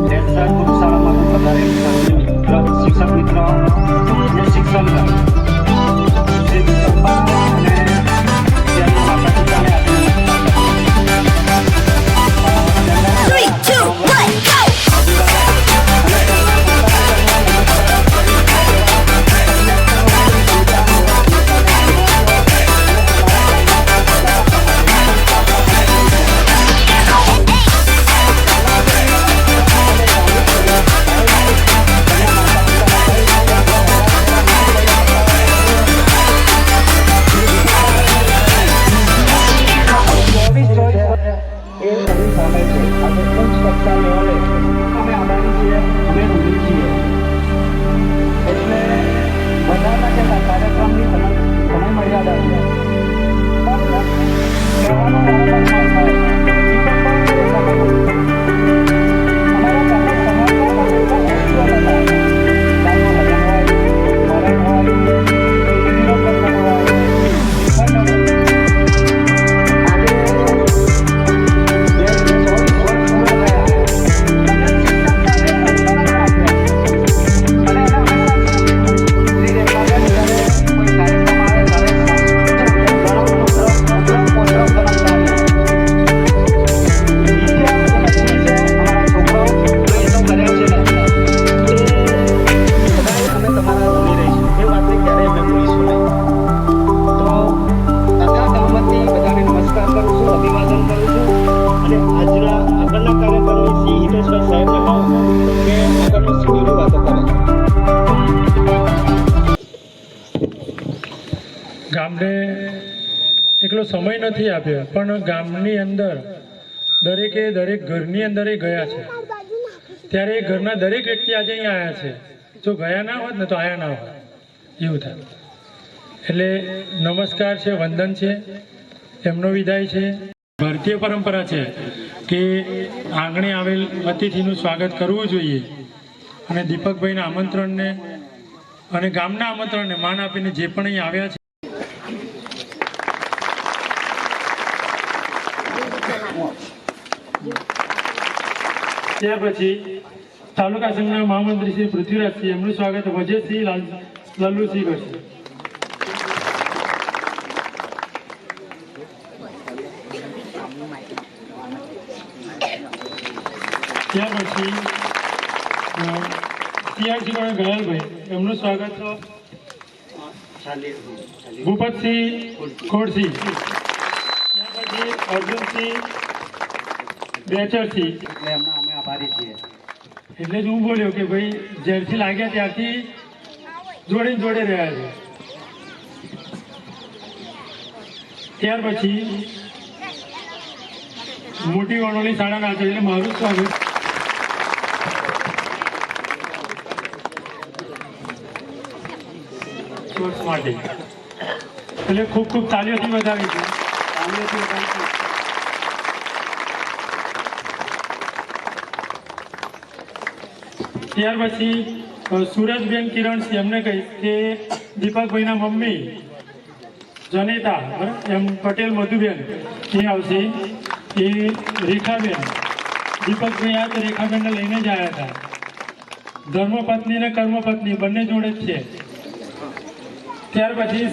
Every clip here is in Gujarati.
લેસર શાળામાં વધારે શિક્ષક મિત્રો અને શિક્ષણ ગામને એકલો સમય નથી આપ્યો, પણ ગામની અંદર દરેકે દરેક ઘરની અંદર એ ગયા છે. ત્યારે એ ઘરના દરેક વ્યક્તિ આજે અહીંયા આવ્યા છે. જો ગયા ના હોત ને તો આવ્યા ના હોત, એવું થાય. એટલે નમસ્કાર છે, વંદન છે, એમનો વિદાય છે. ભારતીય પરંપરા છે કે આંગણે આવેલ અતિથિનું સ્વાગત કરવું જોઈએ, અને દીપકભાઈના આમંત્રણને અને ગામના આમંત્રણને માન આપીને જે પણ અહીં આવ્યા છે. ત્યાર પછી તાલુકા સંઘના મહામંત્રી શ્રી પૃથ્વીરાજસિંહ, એમનું સ્વાગત વજયસિંહ લલ્લુસિંહ કરશે. ત્યાર પછી સીઆરસી ગયાલભાઈ, એમનું સ્વાગત ભૂપતસિંહ ખોડસિંહ. ત્યાર પછી અર્જુનસિંહ બેચરસિંહ. એમના અમે આભારી છીએ. એટલે જ હું બોલ્યો કે ભાઈ જ્યારથી લાગ્યા ત્યારથી જોડે જોડે રહ્યા છે. ત્યાર પછી મોટી વણોલી શાળાના આચાર્ય, એટલે મારું સ્વાગત. શોર્ટ્સ માટે એટલે ખૂબ ખૂબ તાલીઓથી વધાવી છે. ત્યાર પછી સુરજબેન કિરણસિંહ, એમને કહીશ કે દીપકભાઈના મમ્મી જનેતા એમ પટેલ મધુબેન એ આવશે. એ રેખાબેન, દીપકભાઈ આ તો રેખાબેનને લઈને જ આવ્યા હતા. ધર્મપત્ની અને કર્મપત્ની બંને જોડે જ છે. ત્યાર પછી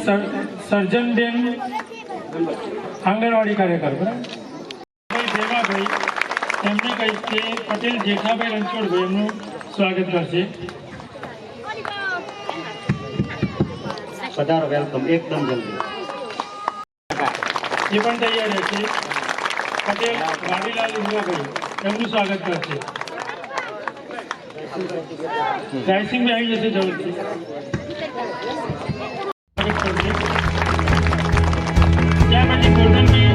સર્જનબેન આંગણવાડી કાર્યકર દેવાભાઈ, એમને કહીશ કે પટેલ જેઠાભાઈ રણછોડભાઈ એમનું સ્વાગત કરશે. પધારો, વેલકમ. એકદમ જલ્દી એ પણ તૈયાર રહેશે. પટેલ વાડીલાલ ઉમાભાઈ, એમનું સ્વાગત કરશે. રાયસિંહભાઈ આવી જશે જલ્દી. ત્યાં પછી ગોરધનજી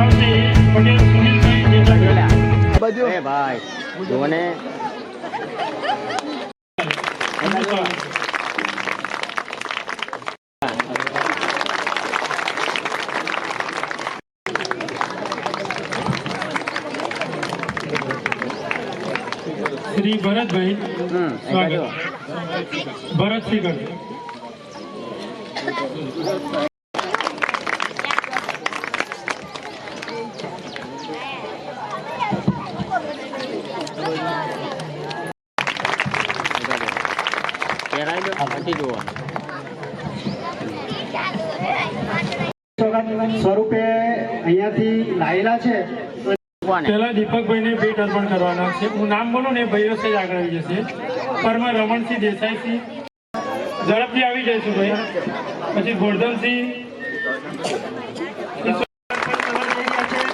આવશે. પટેલ સુનિલભાઈ જેઠાભાઈ. ભાઈ જોને શ્રી ભરતભાઈ સ્વાગત. ભરતસિંહ કરશે. જુઓ સ્વરૂપે અહીંયાથી લાયેલા છે. પહેલા દીપકભાઈને ભેટ અર્પણ કરવાના છે. હું નામ બોલું ને ભાઈઓ જ આગળ આવી જશે. પરમા રમણસિંહ દેસાઈસિંહ ઝડપથી આવી જઈશું ભાઈ. પછી ગોરધનસિંહ.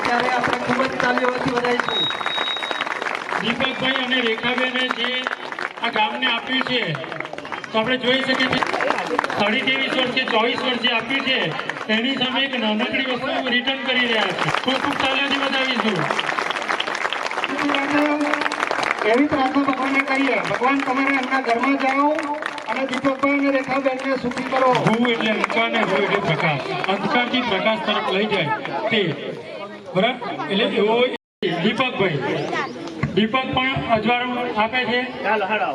ત્યારે આપણે ખૂબ જ તાલીઓથી વધાવીશું. દીપકભાઈ અને રેખાબેને જે આ ગામને આપ્યું છે તો આપણે જોઈ શકીએ છીએ 23 વર્ષે 24 વર્ષે આપ્યું છે એની સામે એક નાનકડી વસ્તુ રિટર્ન કરી રહ્યા છે. ખૂબ ખૂબ તાલીઓથી વધાવીશું. એવી પ્રાર્થના ભગવાનને કરીએ, ભગવાન તમારે એમના ઘરમાં જાઓ અને દીપકભાઈ અને રેખાબેનને સુખી કરો. ભૂ એટલે અંધકાર ને ભૂ એટલે પ્રકાશ. અંધકારથી પ્રકાશ તરફ લઈ જાય તે બરાબર. એટલે એવો દીપક પણ અજવાળું આપે છે.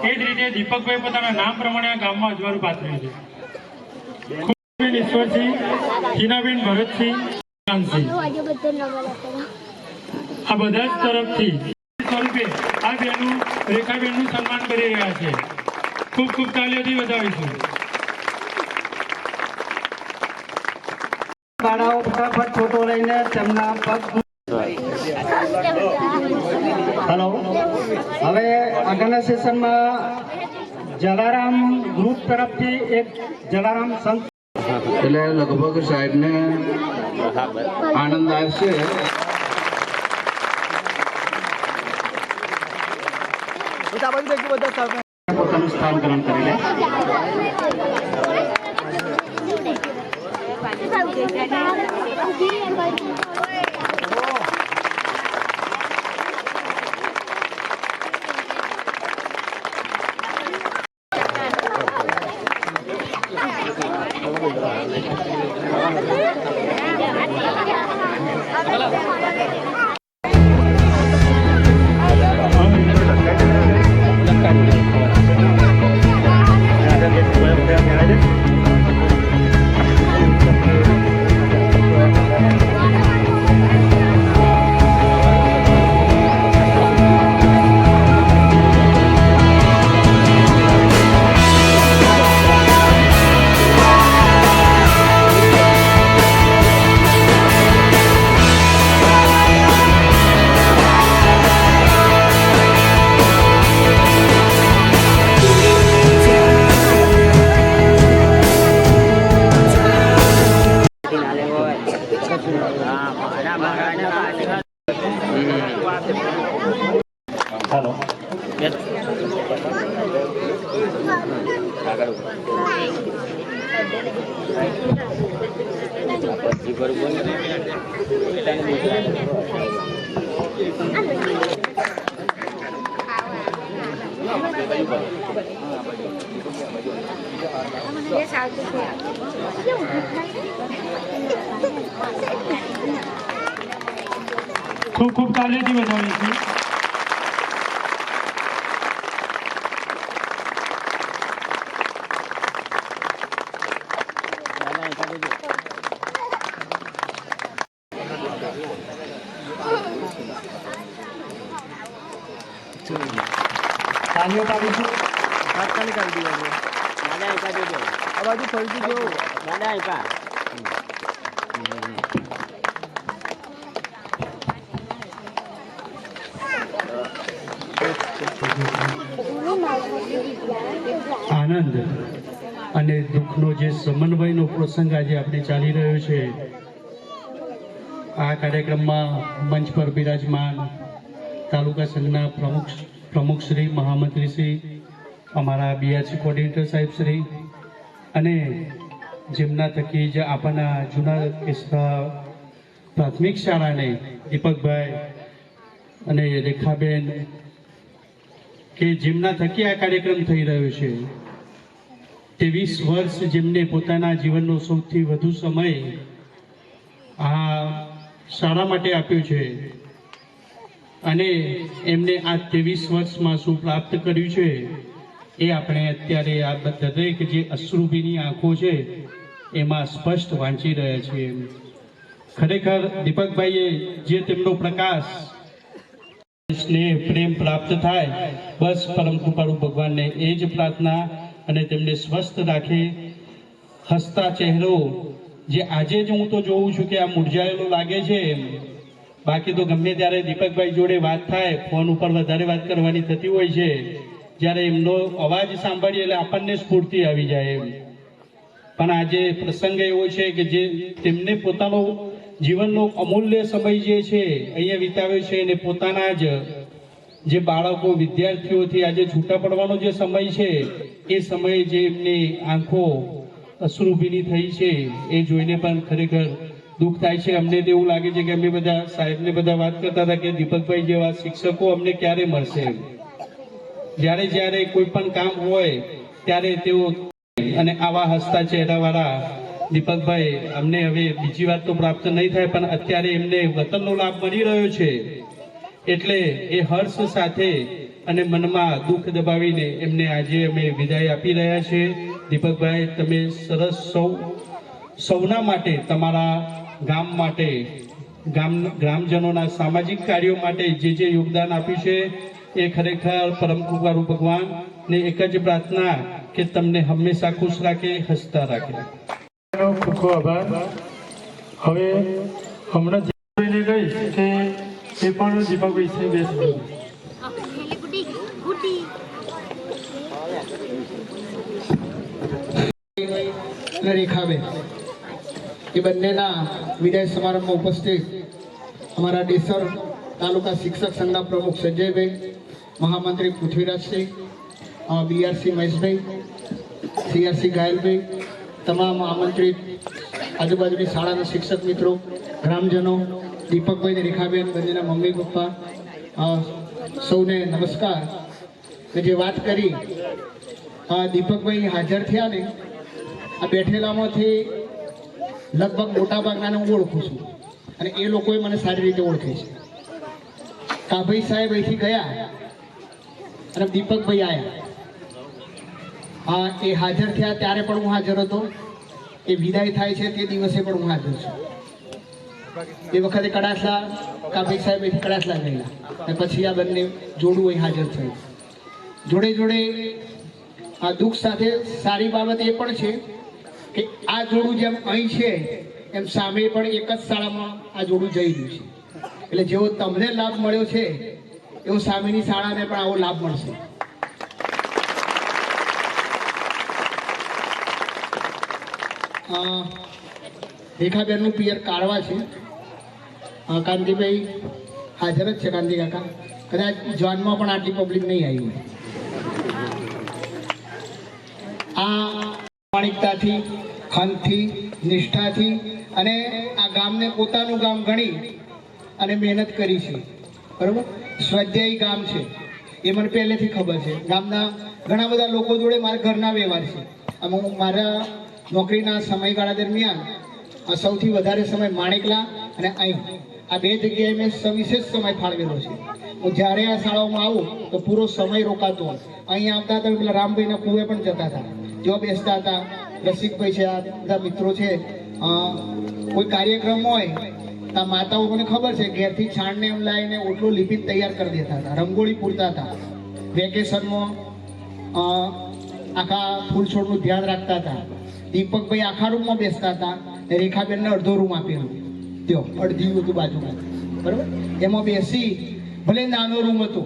એ જ રીતે દીપકભાઈ પોતાના નામ પ્રમાણે આ ગામમાં અજવાળું પાથર્યું છે. ખૂબ ઈશ્વરસિંહ, હિનાબેન ભરતસિંહ, કાનસિંહ આ બધા જ તરફથી સ્વરૂપે આ બેનું રેખાબેનનું સન્માન કરી રહ્યા છે. ખૂબ ખૂબ તાલીઓથી વધાવીશું. બાળાઓ ફટાફટ ફોટો લઈને તેમના પગ. હેલો, હવે આગળના સેશનમાં જલારામ ગ્રુપ તરફથી એક જલારામ સંત એટલે લગભગ સાહેબને આનંદ આવશે. પોતાનું સ્થાન ગ્રહણ કરી લે. હેલો, ખૂબ ખૂબ તાલીઓથી વધાવીશું. તાલીઓ પાડીશું. આનંદ અને દુઃખનો જે સમન્વયનો પ્રસંગ આજે આપણે ચાલી રહ્યો છે. આ કાર્યક્રમમાં મંચ પર બિરાજમાન તાલુકા સંઘના પ્રમુખ શ્રી, મહામંત્રી શ્રી, અમારા બીઆરસી કોર્ડિનેટર સાહેબ શ્રી અને જેમના થકી જ આપણા જૂના કેસરા પ્રાથમિક શાળાને દીપકભાઈ અને રેખાબેન કે જેમના થકી આ કાર્યક્રમ થઈ રહ્યો છે. 23 વર્ષ જેમને પોતાના જીવનનો સૌથી વધુ સમય આ શાળા માટે આપ્યો છે અને એમને આ 23 વર્ષમાં શું પ્રાપ્ત કર્યું છે એ આપણે અત્યારે આ દરેક જે અશ્રુભીની આંખો છે એમાં સ્પષ્ટ વાંચી રહ્યા છીએ. ખરેખર દીપકભાઈએ જે તેમનો પ્રકાશ, સ્નેહ, પ્રેમ પ્રાપ્ત થાય, બસ પરમ કૃપાળુ ભગવાનને એ જ પ્રાર્થના અને તેમને સ્વસ્થ રાખે. હસતા ચહેરો જે આજે જ હું તો જોઉં છું કે આ મુરઝાયેલો લાગે છે, બાકી તો ગમે ત્યારે દીપકભાઈ જોડે વાત થાય, ફોન ઉપર વધારે વાત કરવાની થતી હોય છે, જ્યારે એમનો અવાજ સાંભળીએ એટલે આપણને સ્ફૂર્તિ આવી જાય એમ. પણ આજે પ્રસંગ એવો છે કે જે તેમને પોતાનો જીવનનો અમૂલ્ય સમય જે છે અહીંયા વિતાવ્યો છે, અને પોતાના જ જે બાળકો વિદ્યાર્થીઓથી આજે છૂટા પડવાનો જે સમય છે એ સમયે જે એમની આંખો અશ્રુભીની થઈ છે એ જોઈને પણ ખરેખર દુઃખ થાય છે. અમને તો એવું લાગે છે કે અમે બધા સાહેબને બધા વાત કરતા હતા કે દીપકભાઈ જેવા શિક્ષકો અમને ક્યારે મળશે એમ. જ્યારે કોઈ પણ કામ હોય ત્યારે તેઓ, અને આવા હસતા ચહેરાવાળા દીપકભાઈ અમને હવે બીજી વાત તો પ્રાપ્ત નહીં થાય, પણ અત્યારે એમને વતનનો લાભ મળી રહ્યો છે એટલે એ હર્ષ સાથે અને મનમાં દુઃખ દબાવીને એમને આજે અમે વિદાય આપી રહ્યા છીએ. દીપકભાઈ, તમે સરસ સૌના માટે, તમારા ગામ માટે, ગ્રામજનોના સામાજિક કાર્યો માટે જે યોગદાન આપ્યું છે એ ખરેખર પરમ કૃપાળુ ભગવાનને એક જ પ્રાર્થના કે તમને હંમેશા ખુશ રાખે, હસતા રાખે. ખૂબ ખૂબ આભાર. હવે હમણાં જે જોઈને ગઈ કે એ પણ દીપકભાઈ છે બેસી અને રેખાબેન એ બંનેના વિદાય સમારંભમાં ઉપસ્થિત અમારા ડેસર તાલુકા શિક્ષક સંઘના પ્રમુખ સંજયભાઈ, મહામંત્રી પૃથ્વીરાજસિંહ, બીઆરસી મહેશભાઈ, સીઆરસી ઘાયલભાઈ, તમામ આમંત્રિત આજુબાજુની શાળાના શિક્ષક મિત્રો, ગ્રામજનો, દીપકભાઈ અને રેખાબેન બંનેના મમ્મી પપ્પા, સૌને નમસ્કાર. જે વાત કરી દીપકભાઈ હાજર થયા ને આ બેઠેલામાંથી લગભગ મોટાભાગનાને હું ઓળખું છું અને એ લોકોએ મને સારી રીતે ઓળખે છે. કાભાઈ સાહેબ અહીંથી ગયા અને દીપકભાઈ આવ્યા. એ હાજર થયા ત્યારે પણ હું હાજર હતો, એ વિદાય થાય છે તે દિવસે પણ હું હાજર છું. એ વખતે કડાસલા કાભાઈ સાહેબ અહીંથી કડાસલા ગયેલા અને પછી આ બંને જોડું અહીં હાજર થયું. જોડે જોડે આ દુઃખ સાથે સારી બાબત એ પણ છે કે આ જોડું જેમ અહીં છે એમ સામે પણ એક જ શાળામાં આ જોડું જઈ રહ્યું છે. એટલે જેવો તમને લાભ મળ્યો છે એવો સામેની શાળાને પણ આવો લાભ મળશે. રેખાબેનનું પિયર કાઢવા છે. કાંતિભાઈ હાજર જ છે. કાંતિ કાકા કદાચ જોનમાં પણ આટલી પબ્લિક નહીં આવી હોય. આ પ્રામાણિકતાથી, ખંતથી, નિષ્ઠાથી અને આ ગામને પોતાનું ગામ ગણી અને મહેનત કરી છે. બરાબર, સ્વાધ્યાયી ગામ છે એ મને પહેલેથી ખબર છે. ગામના ઘણા બધા લોકો જોડે મારા ઘરના વ્યવહાર છે. હું મારા નોકરીના સમયગાળા દરમિયાન સૌથી વધારે સમય માણેકલા અને અહીં આ બે જગ્યાએ મેં સવિશેષ સમય ફાળવેલો છે. હું જ્યારે આ શાળાઓમાં આવું તો પૂરો સમય રોકાતો. અહીં આવતા હતા પેલા રામભાઈના કુએ પણ જતા હતા, જો બેસતા હતા. રસિકભાઈ છે, આ બધા મિત્રો છે. કોઈ કાર્યક્રમ હોય તો માતાઓ મને ખબર છે ઘેરથી છાણને એમ લાવીને ઓટલો લીપી તૈયાર કરી દેતા હતા, રંગોળી પૂરતા હતા. વેકેશનમાં આખા ફૂલ છોડનું ધ્યાન રાખતા હતા. દીપકભાઈ આખા રૂમમાં બેસતા હતા, રેખાબેનને અડધો રૂમ આપેલો, ત્યો અડધી હતું બાજુમાં, બરાબર. એમાં બેસી, ભલે નાનો રૂમ હતો,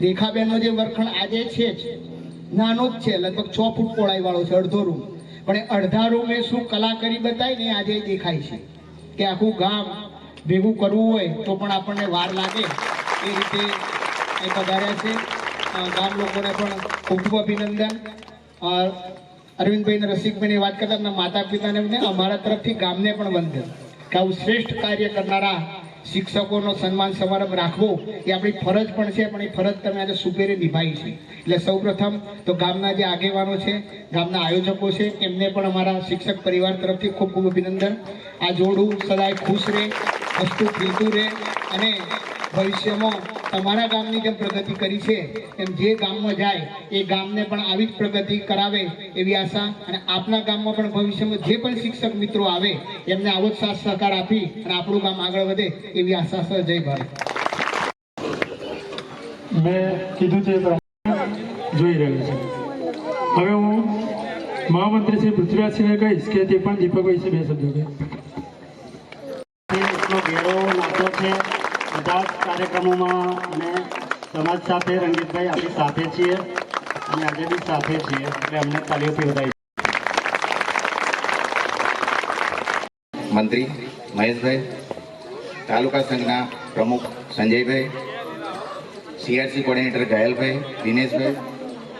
રેખાબેનનો જે વર્ગખંડ આજે છે જ નાનો જ છે, લગભગ 6 ફૂટ પહોળાઈ વાળો છે, અડધો રૂમ. પણ એ અડધા રૂમે શું કલા કરી બતાવી ને આજે દેખાય છે કે આખું ગામ ભેગું કરવું હોય તો પણ આપણને વાર લાગે એ રીતે એ પધાર્યા છે. ગામ લોકોને પણ ખૂબ ખૂબ અભિનંદન. અરવિંદભાઈ અને રસિકભાઈને વાત કરતા માતા પિતાને અમારા તરફથી ગામને પણ વંદન કે આવું શ્રેષ્ઠ કાર્ય કરનારા શિક્ષકોનો સન્માન સમારંભ રાખવો એ આપણી ફરજ પણ છે, પણ એ ફરજ તમે આજે સુપેરે નિભાવી છે. એટલે સૌપ્રથમ તો ગામના જે આગેવાનો છે, ગામના આયોજકો છે, એમને પણ અમારા શિક્ષક પરિવાર તરફથી ખૂબ ખૂબ અભિનંદન. આ જોડું સદાય ખુશ રહે, હસતું ખીલતું રહે અને ભવિષ્યમાં તમારા ગામની જેમ પ્રગતિ કરી છે એમ જે ગામમાં જાય એ ગામને પણ આવી જ પ્રગતિ કરાવે એવી આશા. અને આપના ગામમાં પણ ભવિષ્યમાં જે પણ શિક્ષક મિત્રો આવે એમને આવો જ સાથ સહકાર આપી અને આપણું ગામ આગળ વધે એવી આશા છે. જય ભારત. મેં કીધું તે પ્રમાણે જોઈ રહ્યું છે. હવે હું મહામંત્રી શ્રી પૃથ્વીરાજસિંહને કહીશ કે તે પણ દીપકભાઈ વિશે 2 શબ્દો કહે. એટલો ઘેરો નાતો છે બધા જ કાર્યક્રમોમાં અને સમાજ સાથે રંગીતભાઈ આપણી સાથે છીએ અને આજે બી સાથે છીએ એટલે અમને તાલીઓથી વધાવી. મંત્રી મહેશભાઈ, તાલુકા સંઘના પ્રમુખ સંજયભાઈ, સીઆરસી કોર્ડિનેટર ઘાયલભાઈ, દિનેશભાઈ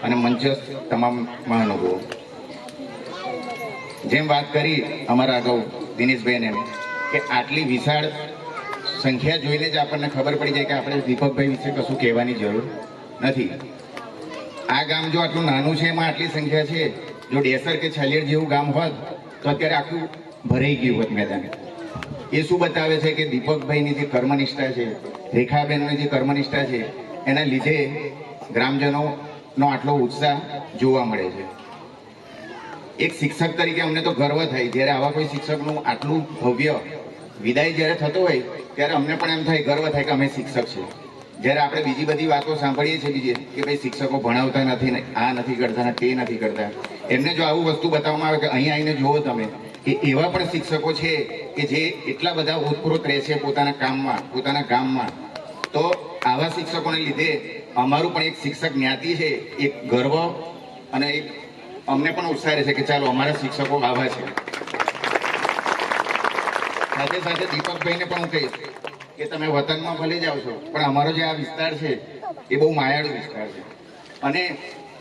અને મંચસ્થ તમામ મહાનુભાવો, જેમ વાત કરી અમારા અગાઉ દિનેશભાઈને કે આટલી વિશાળ સંખ્યા જોઈને જ આપણને ખબર પડી જાય કે આપણે દીપકભાઈ વિશે કશું કહેવાની જરૂર નથી. આ ગામ જો આટલું નાનું છે, એમાં આટલી સંખ્યા છે, જો ડેસર કે છલિયર જેવું ગામ હોત તો અત્યારે આખું ભરાઈ ગયું હોત મેદાન. એ શું બતાવે છે કે દીપકભાઈની જે કર્મનિષ્ઠા છે, રેખાબેનની જે કર્મનિષ્ઠા છે, એના લીધે ગ્રામજનોનો આટલો ઉત્સાહ જોવા મળે છે. એક શિક્ષક તરીકે અમને તો ગર્વ થાય જ્યારે આવા કોઈ શિક્ષકનું આટલું ભવ્ય વિદાય જ્યારે થતો હોય ત્યારે અમને પણ એમ થાય, ગર્વ થાય કે અમે શિક્ષક છીએ. જ્યારે આપણે બીજી બધી વાતો સાંભળીએ છીએ બીજી કે ભાઈ શિક્ષકો ભણાવતા નથી ને આ નથી કરતા ને તે નથી કરતા, એમને જો આવું વસ્તુ બતાવવામાં આવે કે અહીં આવીને જુઓ તમે કે એવા પણ શિક્ષકો છે કે જે એટલા બધા ઓતપ્રોત રહે છે પોતાના કામમાં, પોતાના ગામમાં, તો આવા શિક્ષકોને લીધે અમારું પણ એક શિક્ષક જ્ઞાતિ છે એક ગર્વ અને એક અમને પણ ઉત્સાહ રહે છે કે ચાલો અમારા શિક્ષકો આવા છે. સાથે સાથે દીપકભાઈને પણ હું કહીશ કે તમે વતનમાં ભલે જાઓ છો પણ અમારો જે આ વિસ્તાર છે એ બહુ માયાળુ વિસ્તાર છે અને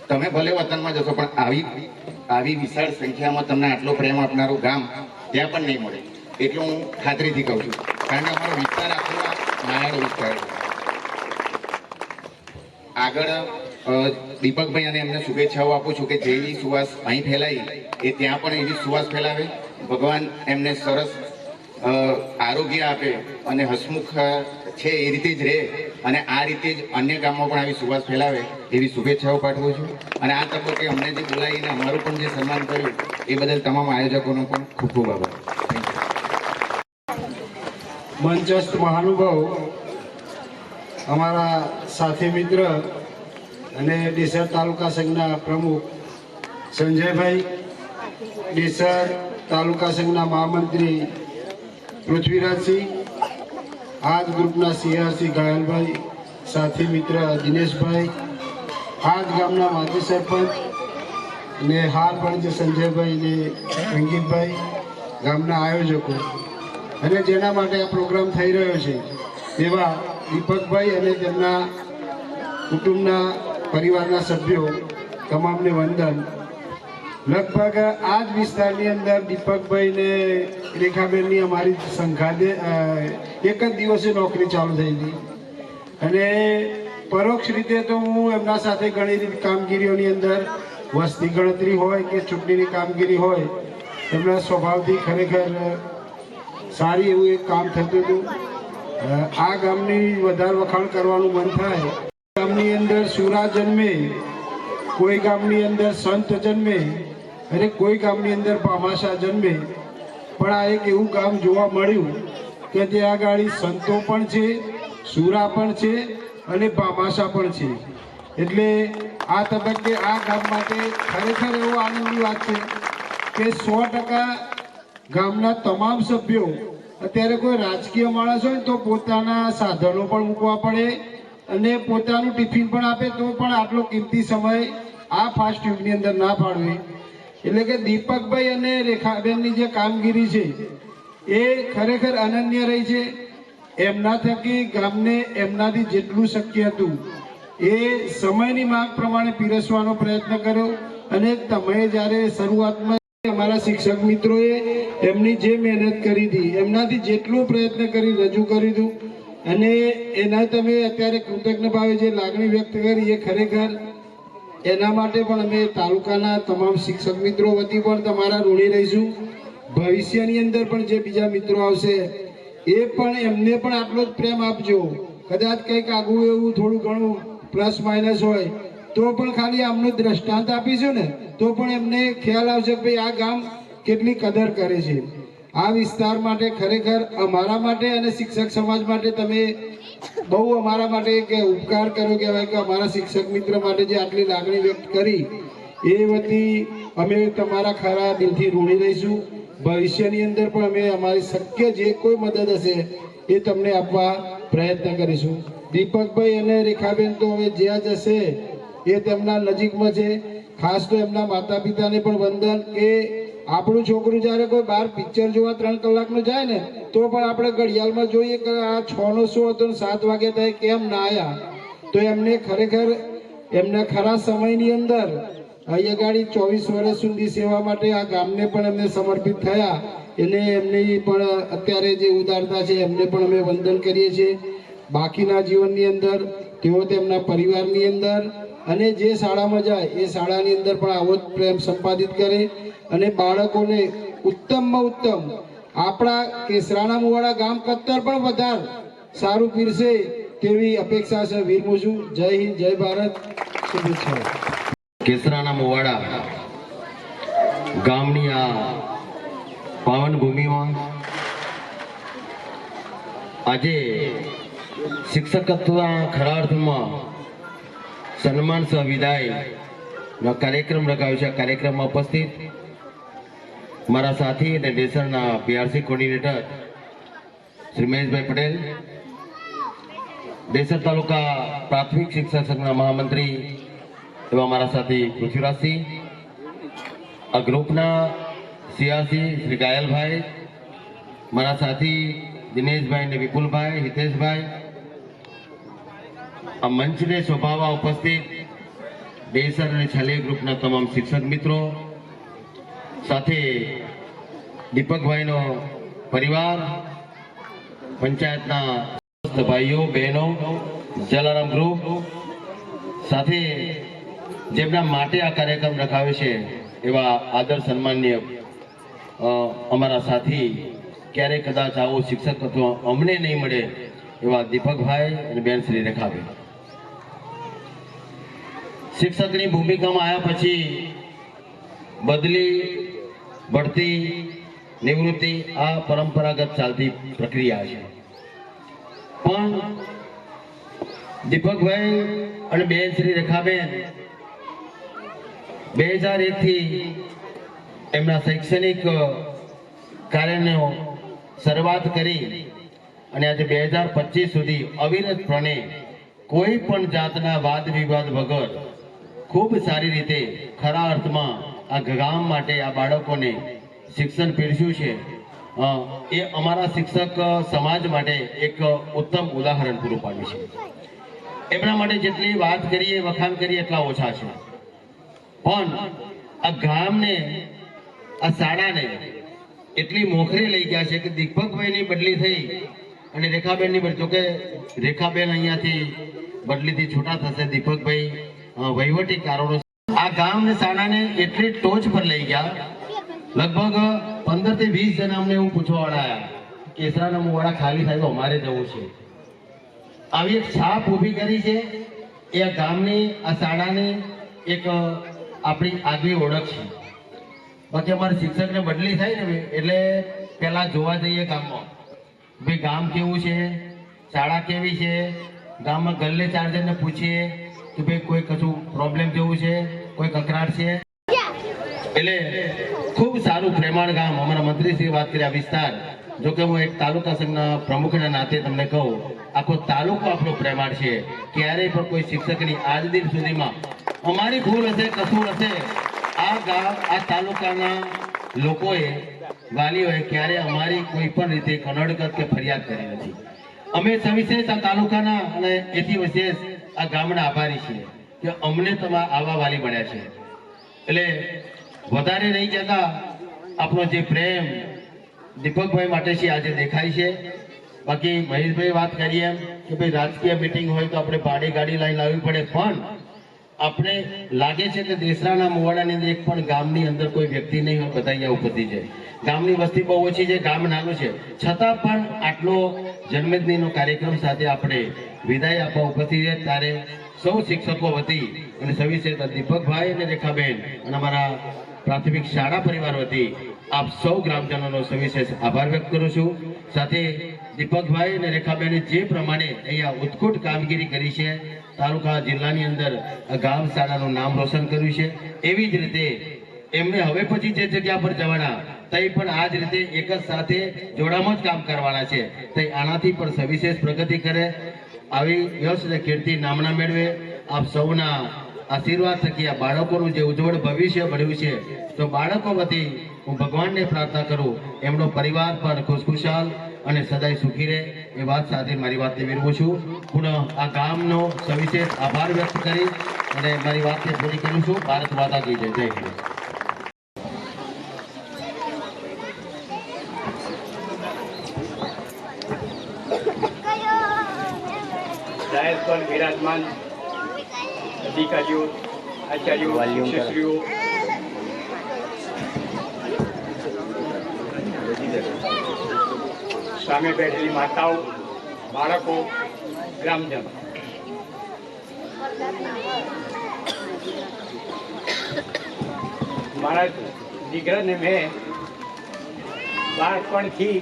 તમે ભલે વતનમાં જશો પણ આવી વિશાળ સંખ્યામાં તમને આટલો પ્રેમ આપનારું ગામ ત્યાં પણ નહીં મળે. એટલું હું ખાતરીથી કહું છું, કારણ કે અમારો વિસ્તાર આખો માયાળુ વિસ્તાર છે. આગળ દીપકભાઈ અને એમને શુભેચ્છાઓ આપું છું કે જેવી સુવાસ અહીં ફેલાઈ એ ત્યાં પણ એવી સુવાસ ફેલાવે. ભગવાન એમને સરસ આરોગ્ય આપે અને હસમુખ છે એ રીતે જ રહે અને આ રીતે જ અન્ય ગામમાં પણ આવી સુવાસ ફેલાવે એવી શુભેચ્છાઓ પાઠવું છું. અને આ તબક્કે અમને જે બોલાવીને અમારું પણ જે સન્માન કર્યું એ બદલ તમામ આયોજકોનો પણ ખૂબ ખૂબ આભાર. મંચસ્થ મહાનુભાવ, અમારા સાથી મિત્ર અને ડીસર તાલુકા સંઘના પ્રમુખ સંજયભાઈ, ડીસર તાલુકા સંઘના મહામંત્રી પૃથ્વીરાજસિંહ, આજ ગ્રુપના સીઆરસી ઘાયલભાઈ, સાથી મિત્ર દિનેશભાઈ, આજ ગામના માજી સરપંચ અને હાલ પણ જે સંજયભાઈ ને રંગીતભાઈ, ગામના આયોજકો અને જેના માટે આ પ્રોગ્રામ થઈ રહ્યો છે એવા દીપકભાઈ અને તેમના કુટુંબના પરિવારના સભ્યો તમામને વંદન. લગભગ આ જ વિસ્તારની અંદર દીપકભાઈ ને રેખાબેનની અમારી સંઘાતે એક જ દિવસે નોકરી ચાલુ થઈ હતી અને પરોક્ષ રીતે તો હું એમના સાથે ઘણી કામગીરીઓની અંદર વસ્તી ગણતરી હોય કે ચૂંટણીની કામગીરી હોય એમના સ્વભાવથી ખરેખર સારી એવું એક કામ થતું હતું. આ ગામની વધારે વખાણ કરવાનું મન થાય. ગામની અંદર સુરા જન્મે, કોઈ ગામની અંદર સંત જન્મે અને કોઈ ગામની અંદર ભામાશા જન્મે, પણ આ એક એવું ગામ જોવા મળ્યું કે ત્યાં આગળ સંતો પણ છે, સુરા પણ છે અને ભામાશા પણ છે. એટલે આ તબક્કે આ ગામ માટે ખરેખર એવો આનંદની વાત છે કે 100% ગામના તમામ સભ્યો, અત્યારે કોઈ રાજકીય માણસ હોય તો પોતાના સાધનો પણ મૂકવા પડે અને પોતાનું ટિફિન પણ આપે તો પણ આટલો કિંમતી સમય આ ફાસ્ટ યુગની અંદર ના ફાળવે. એટલે કે દીપકભાઈ અને રેખાબેનની જે કામગીરી છે એ ખરેખર અનન્ય રહી છે. એમના થકી ગામને એમનાથી જેટલું શક્ય હતું એ સમયની માંગ પ્રમાણે પીરસવાનો પ્રયત્ન કર્યો અને તમે જ્યારે શરૂઆતમાં અમારા શિક્ષક મિત્રોએ એમની જે મહેનત કરી હતી એમનાથી જેટલો પ્રયત્ન કરી રજૂ કર્યું હતું અને એના તમે અત્યારે કૃતજ્ઞ ભાવે જે લાગણી વ્યક્ત કરી એ ખરેખર એના માટે પણ અમે તાલુકાના તમામ શિક્ષક મિત્રો વતી પણ તમારા ઋણી રહીશું. ભવિષ્યની અંદર પણ જે બીજા મિત્રો આવશે એ પણ એમને પણ આટલો જ પ્રેમ આપજો. કદાચ કંઈક આગું એવું થોડું ઘણું પ્લસ માઇનસ હોય તો પણ ખાલી આમનું દ્રષ્ટાંત આપીશું ને તો પણ એમને ખ્યાલ આવશે કે ભાઈ આ ગામ કેટલી કદર કરે છે. આ વિસ્તાર માટે ખરેખર અમારા માટે અને શિક્ષક સમાજ માટે તમે બહુ અમારા માટે એક ઉપકાર કર્યો કહેવાય કે અમારા શિક્ષક મિત્ર માટે જે આટલી લાગણી વ્યક્ત કરી એ વતી અમે તમારા ખરા દિલથી ઋણી રહીશું. ભવિષ્યની અંદર પણ અમે અમારી શક્ય જે કોઈ મદદ હશે એ તમને આપવા પ્રયત્ન કરીશું. દીપકભાઈ અને રેખાબેન તો હવે જ્યાં જશે એ તેમના નજીકમાં છે. ખાસ તો એમના માતા પિતાને પણ વંદન કે આપણું છોકરું જ્યારે કોઈ બહાર પિક્ચર જોવા 3 કલાકનું જાય ને તો પણ આપણે ઘડિયાળમાં જોઈએ કે આ 6 નો શો હતો ને 7 વાગ્યા થાય કેમ ના આવ્યા. તો એમને ખરેખર એમના ખરા સમયની અંદર અહીંયા ગાડી 24 વર્ષ સુધી સેવા માટે આ ગામને પણ એમને સમર્પિત થયા. એને એમની પણ અત્યારે જે ઉદારતા છે એમને પણ અમે વંદન કરીએ છીએ. બાકીના જીવનની અંદર તેઓ તેમના પરિવારની અંદર અને જે શાળામાં જાય એ શાળાની અંદર પણ આવો જ પ્રેમ સંપાદિત કરે અને બાળકોને ઉત્તમમાં ઉત્તમ આપણા કેસરાના મુવાડા ગામ કરતાં પણ વધારે સારું પીરસે તેવી અપેક્ષા છે. વીરમું છું. જય હિન્દ, જય ભારત. શુભેચ્છાઓ. કેસરાના મુવાડા ગામની આ પાવન ભૂમિમાં આજે શિક્ષકત્વના ખરા અર્થમાં સન્માન સહ વિદાયનો કાર્યક્રમ રખાયો છે. આ કાર્યક્રમમાં ઉપસ્થિત મારા સાથી અને ડેસરના પીઆરસી કોર્ડિનેટર શ્રી મહેશભાઈ પટેલ, ડેસર તાલુકા પ્રાથમિક શિક્ષક સંઘના મહામંત્રી એવા મારા સાથી પૃથ્વીરાજસિંહ, આ ગ્રુપના સીઆરસી શ્રી ગાયલભાઈ, મારા સાથી દિનેશભાઈ ને વિપુલભાઈ, હિતેશભાઈ, આ મંચને શોભાવવા ઉપસ્થિત ડેસર અને છાલી ગ્રુપના તમામ શિક્ષક મિત્રો, સાથે દીપકભાઈનો પરિવાર, પંચાયતના ભાઈઓ બહેનો, જલારામ ગ્રુપ, સાથે જેમના માટે આ કાર્યક્રમ રખાયો છે એવા આદર સન્માનીય અમારા સાથી, ક્યારેય કદાચ આવો શિક્ષકત્વ અમને નહીં મળે એવા દીપકભાઈ અને બેન શ્રી રેખાબેન. શિક્ષકની ભૂમિકામાં આવ્યા પછી બદલી, બઢતી, નિવૃત્તિ આ પરંપરાગત ચાલતી પ્રક્રિયા છે. પણ દીપકભાઈ અને બેન શ્રી રેખાબેન 2001 થી એમના શૈક્ષણિક કાર્યનો શરૂઆત કરી અને આજે 2025 સુધી અવિરતપણે કોઈ પણ જાતના વાદ વિવાદ વગર ખૂબ સારી રીતે ખરા અર્થમાં આ ગામ માટે આ બાળકોને શિક્ષણ પીરસ્યું છે. એ અમારા શિક્ષક સમાજ માટે એક ઉત્તમ ઉદાહરણ પૂરું પાડ્યું છે. એમના માટે જેટલી વાત કરીએ, વખાણ કરીએ એટલા ઓછા છે. પણ આ ગામને, આ શાળાને એટલી મોખરે લઈ ગયા છે કે દીપકભાઈની બદલી થઈ અને રેખાબેનની બદલી. જોકે રેખાબેન અહીંયાથી બદલીથી છૂટા થશે, દીપકભાઈ વહીવટી કારણો આ ગામને, શાળાને એટલી ટોચ પર લઈ ગયા. લગભગ 15 થી 20 જણા અમને એવું પૂછવા આવ્યા કેસરાના મુવાડા ખાલી થાય તો અમારે જવું છે. આવી એક છાપ ઊભી કરી છે. એ આ ગામની, આ શાળાની એક આપણી આગવી ઓળખ છે. બાકી અમારે શિક્ષકને બદલી થાય ને એટલે પહેલા જોવા જઈએ ગામમાં, ભાઈ ગામ કેવું છે, શાળા કેવી છે. ગામમાં ગલ્લે 4 જણને પૂછીએ કે ભાઈ કોઈ કશું પ્રોબ્લેમ જેવું છે, કોઈ કકરાટ છે. એટલે ખૂબ સારું પ્રેમાળ ગામ. અમારા મંત્રીશ્રી વાત કરી આ વિસ્તાર, જોકે હું એક તાલુકા સંઘના પ્રમુખના નાતે તમને કહું, આખો તાલુકો આપણો પ્રેમાળ છે. ક્યારેય પણ કોઈ શિક્ષકની આજ દિન સુધીમાં અમારી ભૂલ હશે, કસૂર હશે, આ ગામ, આ તાલુકાના લોકોએ, વાલીઓએ ક્યારે અમારી કોઈ પણ રીતે કનડગત કે ફરિયાદ કરી નથી. અમે સવિશેષ આ તાલુકાના અને એથી વિશેષ આ ગામના આભારી છીએ કે અમને તમારા આવા વાલી મળ્યા છે. એટલે વધારે નહીં જતા આપણો જે પ્રેમ દીપકભાઈ માટે છે આજે દેખાય છે. બાકી મહેશભાઈ વાત કરીએ એમ કે ભાઈ રાજકીય મીટિંગ હોય તો આપણે ભાડે ગાડી લાઈન લાવવી પડે, પણ આપણે લાગે છે કે દેસરાના મુવાડાની અંદર એક પણ ગામની અંદર કોઈ વ્યક્તિ નહીં હોય, બધા અહીંયા ઉપસ્થિત છે. ગામની વસ્તી બહુ ઓછી છે, ગામ નાનું છે, છતાં પણ આટલો જન્મદિનનો કાર્યક્રમ સાથે આપણે વિદાય આપવા ઉપસ્થિત છે. ત્યારે સૌ શિક્ષકો વતી અને સવિશેષ દીપકભાઈ અને રેખાબેન અને અમારા પ્રાથમિક શાળા પરિવાર વતી આપ સૌ ગ્રામજનોનો સવિશેષ આભાર વ્યક્ત કરું છું. સાથે દીપકભાઈ અને રેખાબેને જે પ્રમાણે અહીંયા ઉત્કૃષ્ટ કામગીરી કરી છે, તાલુકા જિલ્લાની અંદર ગામ શાળાનું નામ રોશન કર્યું છે, એવી જ રીતે એમને હવે પછી જે જગ્યા પર જવાના તે પણ આ જ રીતે એક જ સાથે જોડામાં જ કામ કરવાના છે. તે આનાથી પણ સવિશેષ પ્રગતિ કરે, આવી યશ અને કીર્તિ નામના મેળવે. આપ સૌના આશીર્વાદ થકી આ બાળકોનું જે ઉજ્જવળ ભવિષ્ય બન્યું છે, તો બાળકો વતી હું ભગવાનને પ્રાર્થના કરું એમનો પરિવાર પણ ખુશખુશાલ અને સદાય સુખી રહે, એ વાત સાથે મારી વાતને વિરમું છું. પુનઃ આ ગામનો સવિશેષ આભાર વ્યક્ત કરી અને મારી વાતને પૂરી કરું છું. ભારત માતા કી જય. જય હિન્દ. જાહેર પર બિરાજમાન અધિકારીઓ, આચાર્યો, શિક્ષકશ્રીઓ, સામે બેઠેલી માતાઓ, બાળકો, ગ્રામજનો, મારા દીકરાને મેં બાળપણથી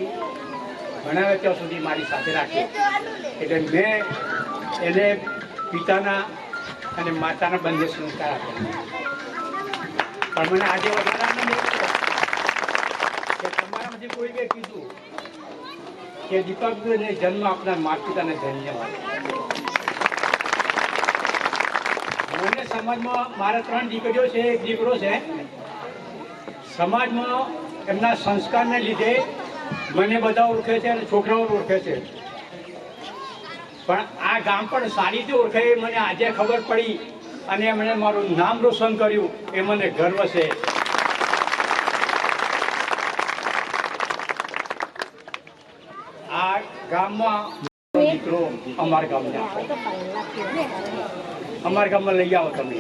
ભણાવ્યા ત્યાં સુધી મારી સાથે રાખી, એટલે મેં એને પિતાના અને માતાના બંને સંસ્કાર આપ્યા. પણ મને આજે વધારે આનંદ એવો છે કે તમારામાંથી કોઈ બે કીધું કે દીપકને જન્મ આપનાર માતા પિતાને ધન્યવાદ. મને સમાજમાં મારા 3 દીકરીઓ છે, 1 દીકરો છે. સમાજમાં એમના સંસ્કારને લીધે મને બધા ઓળખે છે અને છોકરાઓ ઓળખે છે. પણ આ ગામ પણ સારી રીતે ઓળખે એ મને આજે ખબર પડી અને એમણે મારું નામ રોશન કર્યું, એ મને ગર્વ છે. આ ગામમાં દીકરો અમારા ગામમાં લઈ આવો તમે.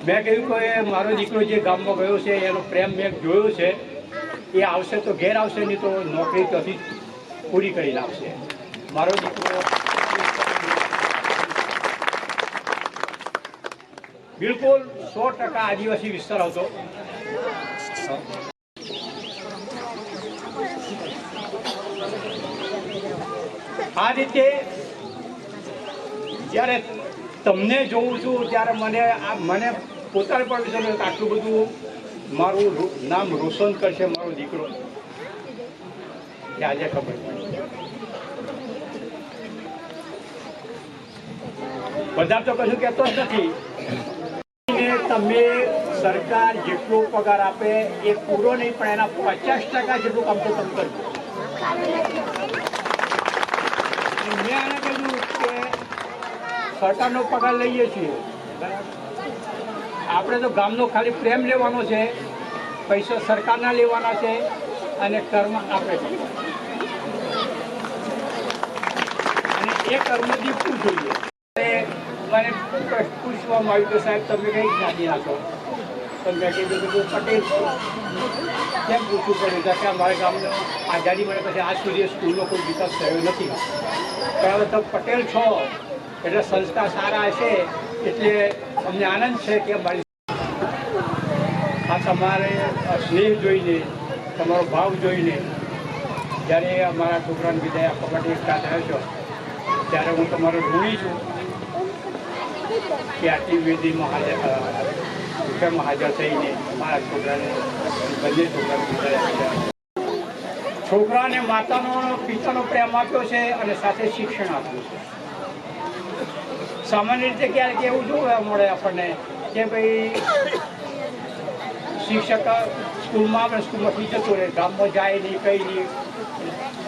મેં કહ્યું કે મારો દીકરો જે ગામમાં ગયો છે એનો પ્રેમ મેં જોયો છે, એ આવશે તો ઘેર આવશે, નહીં તો નોકરી ત્યાંથી પૂરી કરીને આવશે. મારો દીકરો બિલકુલ 100% આદિવાસી વિસ્તાર હતો. આ રીતે જ્યારે તમને જોઉં છું ત્યારે મને પોતાને પણ વિચાર આટલું બધું મારું નામ રોશન કરશે મારો દીકરો, કે આજે ખબર પડી. બધા તો કશું કહેતો જ નથી. તમે સરકાર જેટલો પગાર આપે એ પૂરો નહીં, પણ એના 50% જેટલું કામ તો તમે કરજો. મેં એને કહ્યું કે સરકારનો પગાર લઈએ છીએ, આપણે તો ગામનો ખાલી પ્રેમ લેવાનો છે, પૈસા સરકારના લેવાના છે અને કર્મ આપણે કરવાના. અને એ કર્મ દીપવું જોઈએ. મને પૂછવામાં આવ્યું કે સાહેબ તમે કઈ જ્ઞાતિના છો? તો મેં કીધું કે હું પટેલ છું. કેમ પૂછવું પડ્યું કે અમારા ગામનો આઝાદી મળે પછી આજ સુધી સ્કૂલનો કોઈ વિકાસ થયો નથી. પણ હવે તમે પટેલ છો એટલે સંસ્કાર સારા હશે, એટલે અમને આનંદ છે કે અમારી આ તમારે સ્નેહ જોઈને, તમારો ભાવ જોઈને જ્યારે અમારા છોકરાને વિદાય આપવા માટે એકઠા થયો છો ત્યારે હું તમારો ઋણી છું કે આટલી વિધિમાં હાજર થઈને મારા છોકરાને બંને છોકરાને વિદાય આપ્યા. છોકરાને માતાનો પિતાનો પ્રેમ આપ્યો છે અને સાથે શિક્ષણ આપ્યું છે. સામાન્ય રીતે ક્યારેક એવું જોવા મળે આપણને કે ભાઈ શિક્ષક સ્કૂલમાં આપણે સ્કૂલમાંથી જતો રહે, ગામમાં જાય નહીં, કંઈ નહીં,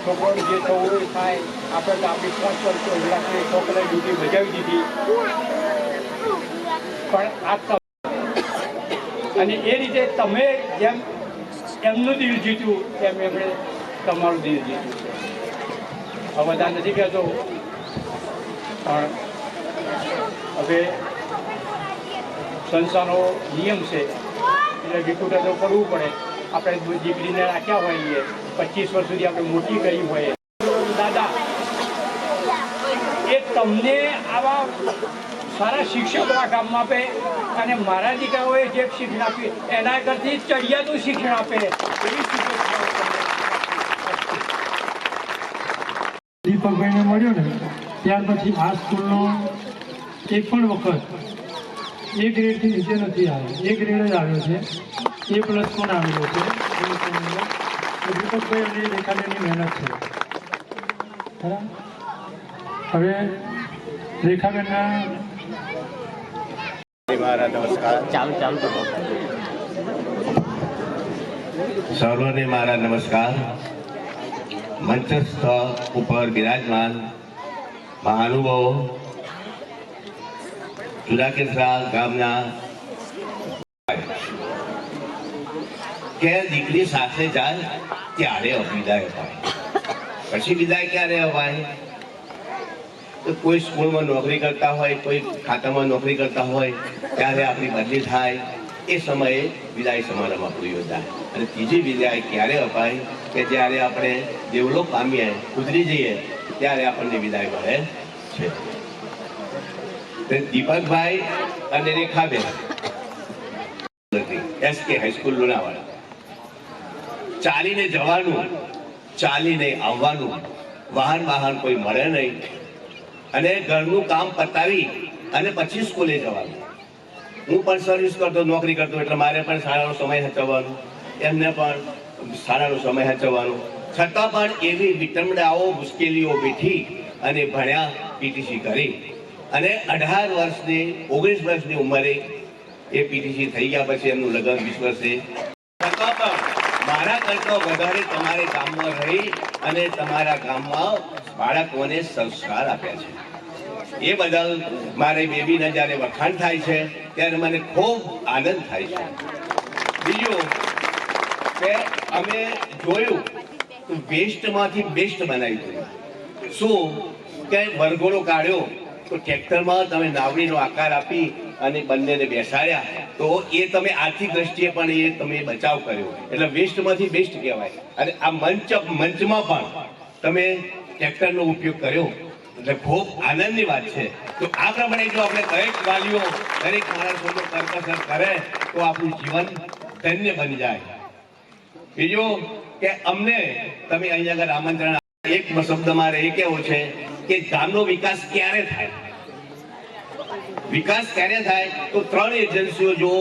છોકરાઓને જે થવું એ થાય. આપણે તો આપણી 5 વર્ષો છોકરાએ ડ્યુટી બજાવી દીધી. પણ આ અને એ રીતે તમે જેમ એમનું દિલ જીત્યું તેમ એમણે તમારું દિલ જીત્યું છે. હવે બધા નથી કહેતો, પણ હવે સંસ્થાનો નિયમ છે એટલે ડિપ્યુટર તો કરવું પડે. આપણે દીકરીને રાખ્યા હોઈએ, 25 વર્ષ સુધી આપણે મોટી કરી હોય, દાદા એ તમને આવા સારા શિક્ષકો આ ગામમાં આપે અને મારા દીકરાઓએ જે શિક્ષણ આપ્યું એના કરતી ચડિયાતું શિક્ષણ આપે એવી દીપકભાઈને મળ્યો ને ત્યાર પછી આ સ્કૂલનો એક પણ વખત એ ગ્રેડથી નીચે નથી આવ્યો, એ ગ્રેડ જ આવ્યો છે, A+ પણ આવેલો છે. તો દીપકભાઈ અને રેખાબેનની મહેનત છે. બરાબર. હવે રેખાબેનના મારા નમસ્કાર. સર્વને મારા નમસ્કાર. મંચસ્થ ઉપર બિરાજમાન મહાનુભાવો, જુદાકેસરા ગામના કે દીકરી સાથે જાય ત્યારે વિદાય અપાય. પછી વિદાય ક્યારે અપાય? તો કોઈ સ્કૂલમાં નોકરી કરતા હોય, કોઈ ખાતામાં નોકરી કરતા હોય, ત્યારે આપણી બદલી થાય, એ સમયે વિદાય સમારંભ આપણું યોજાય. અને ત્રીજી વિદાય ક્યારે અપાય? કે જ્યારે આપણે દેવલોક પામીએ, ઉતરી જઈએ, ત્યારે આપણને વિદાય મળે છે. દીપકભાઈ અને રેખાબેન SK હાઈસ્કૂલ લુણાવાડા, ચાલીને જવાનું, ચાલીને આવવાનું, વાહન કોઈ મળે નહીં, અને ઘરનું કામ પતાવી અને પછી સ્કૂલે જવાનું. હું પણ સર્વિસ કરતો, નોકરી કરતો, એટલે મારે પણ શાળાનો સમય હચવવાનો, એમને પણ શાળાનો સમય હચવવાનો. છતાં પણ એવી વિટંબણાઓ, મુશ્કેલીઓ બેઠી અને ભણ્યા, PTC કરી, અને 18 વર્ષની 19 વર્ષની ઉંમરે એ PTC થઈ ગયા. પછી એમનું લગ્ન 20 વર્ષે. છતાં પણ મારા કરતા વધારે તમારે ગામમાં રહી અને તમારા ગામમાં બાળકોને સંસ્કાર આપ્યા છે. એ બદલ મારી બેબીના જ્યારે વખાણ થાય છે ત્યારે મને ખૂબ આનંદ થાય છે. બીજું કે અમે જોયું તો વેસ્ટમાંથી બેસ્ટ બનાવી દીધું. શું કે વરઘોડો કાઢ્યો તો ટ્રેક્ટરમાં તમે નાવડીનો આકાર આપી અને બંનેને બેસાડ્યા, તો એ તમે આર્થિક દ્રષ્ટિએ પણ એ તમે બચાવ કર્યો. એટલે વેસ્ટમાંથી બેસ્ટ કહેવાય. અને આ મંચમાં પણ તમે ટ્રેક્ટરનો ઉપયોગ કર્યો, એટલે ખૂબ આનંદની વાત છે. તો આ પ્રમાણે જો આપણે દરેક વાલીઓ, દરેક માણસોનો કરકસર કરે તો આપણું જીવન ધન્ય બની જાય. બીજું કે અમને તમે અહીંયા આગળ આમંત્રણ, એક શબ્દ મારે એ કહેવો છે કે ગામનો વિકાસ ક્યારે થાય? વિકાસ ક્યારે થાય? તો 3 એજન્સીઓ જો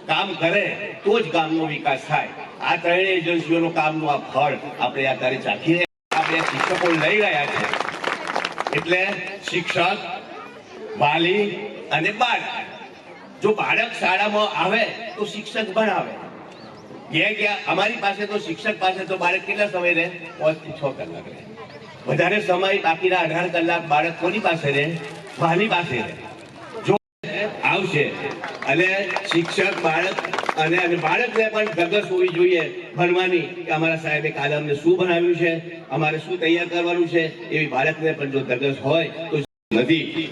કામ કરે તો જ ગામનો વિકાસ થાય. આ 3 એજન્સીઓનું કામનું આ ફળ આપણે આ તારી ચાખીને આપણે શિક્ષકો લઈ રહ્યા છે. એટલે શિક્ષક, વાલી અને બાળક. જો બાળક શાળામાં આવે તો શિક્ષક ભણાવે. અમારી પાસે તો શિક્ષક પાસે તો બાળક કેટલા સમય રહે? 5 થી 6 કલાક રહે. વધારે સમય બાકીના 18 કલાક બાળક કોની પાસે રહે? વાલી પાસે રહે. જો આવશે અને શિક્ષક, બાળક અને બાળકને પણ ધગસ હોવી જોઈએ ભણવાની, કે અમારા સાહેબે કાલે અમને શું ભણાવ્યું છે, અમારે શું તૈયાર કરવાનું છે, એવી બાળકને પણ જો ધગસ હોય તો નથી.